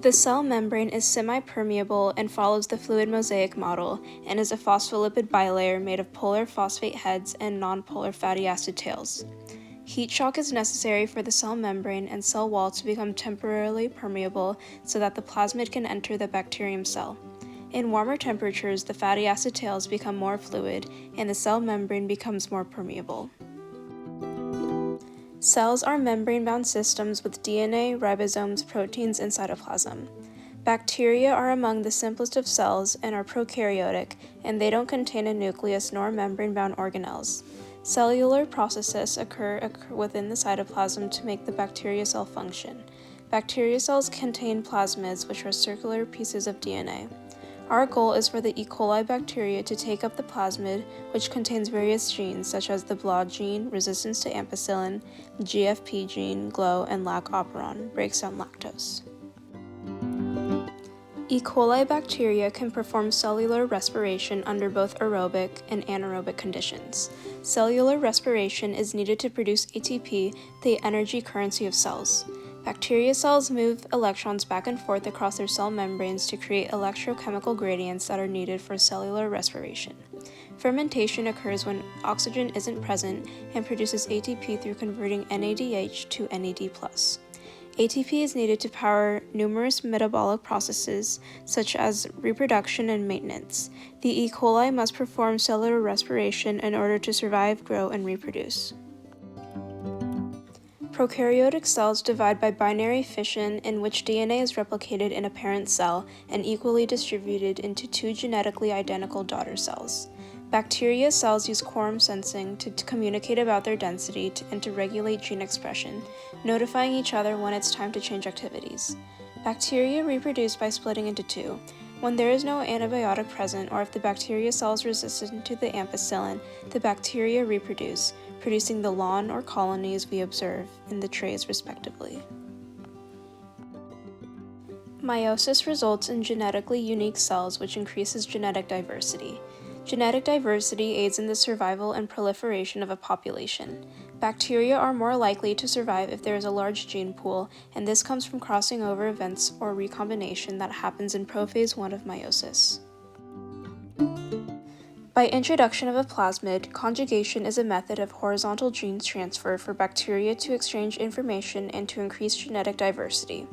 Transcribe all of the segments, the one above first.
The cell membrane is semi-permeable and follows the fluid mosaic model and is a phospholipid bilayer made of polar phosphate heads and nonpolar fatty acid tails. Heat shock is necessary for the cell membrane and cell wall to become temporarily permeable so that the plasmid can enter the bacterium cell. In warmer temperatures, the fatty acid tails become more fluid and the cell membrane becomes more permeable. Cells are membrane-bound systems with DNA, ribosomes, proteins, and cytoplasm. Bacteria are among the simplest of cells and are prokaryotic, and they don't contain a nucleus nor membrane-bound organelles. Cellular processes occur within the cytoplasm to make the bacteria cell function. Bacteria cells contain plasmids, which are circular pieces of DNA. Our goal is for the E. coli bacteria to take up the plasmid, which contains various genes such as the BLA gene, resistance to ampicillin, GFP gene, GLO, and lac operon, breaks down lactose. E. coli bacteria can perform cellular respiration under both aerobic and anaerobic conditions. Cellular respiration is needed to produce ATP, the energy currency of cells. Bacteria cells move electrons back and forth across their cell membranes to create electrochemical gradients that are needed for cellular respiration. Fermentation occurs when oxygen isn't present and produces ATP through converting NADH to NAD+. ATP is needed to power numerous metabolic processes, such as reproduction and maintenance. The E. coli must perform cellular respiration in order to survive, grow, and reproduce. Prokaryotic cells divide by binary fission, in which DNA is replicated in a parent cell and equally distributed into two genetically identical daughter cells. Bacteria cells use quorum sensing to communicate about their density and to regulate gene expression, notifying each other when it's time to change activities. Bacteria reproduce by splitting into two. When there is no antibiotic present, or if the bacteria cell is resistant to the ampicillin, the bacteria reproduce, producing the lawn or colonies we observe in the trays respectively. Meiosis results in genetically unique cells, which increases genetic diversity. Genetic diversity aids in the survival and proliferation of a population. Bacteria are more likely to survive if there is a large gene pool, and this comes from crossing over events or recombination that happens in prophase 1 of meiosis. By introduction of a plasmid, conjugation is a method of horizontal gene transfer for bacteria to exchange information and to increase genetic diversity.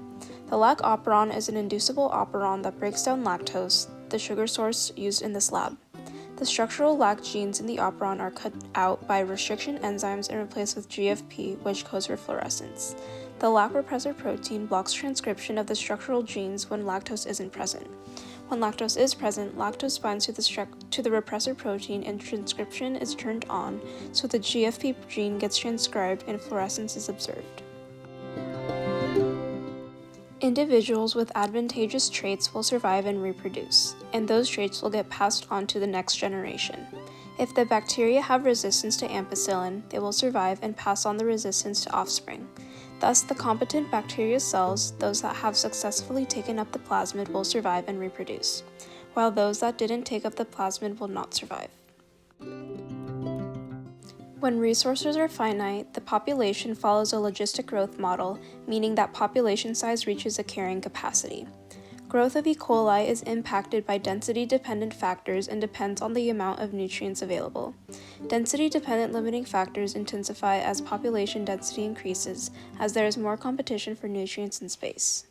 The lac operon is an inducible operon that breaks down lactose, the sugar source used in this lab. The structural lac genes in the operon are cut out by restriction enzymes and replaced with GFP, which codes for fluorescence. The lac repressor protein blocks transcription of the structural genes when lactose isn't present. When lactose is present, lactose binds to the repressor protein and transcription is turned on, so the GFP gene gets transcribed and fluorescence is observed. Individuals with advantageous traits will survive and reproduce, and those traits will get passed on to the next generation. If the bacteria have resistance to ampicillin, they will survive and pass on the resistance to offspring. Thus, the competent bacterial cells, those that have successfully taken up the plasmid, will survive and reproduce, while those that didn't take up the plasmid will not survive. When resources are finite, the population follows a logistic growth model, meaning that population size reaches a carrying capacity. Growth of E. coli is impacted by density-dependent factors and depends on the amount of nutrients available. Density-dependent limiting factors intensify as population density increases, as there is more competition for nutrients in space.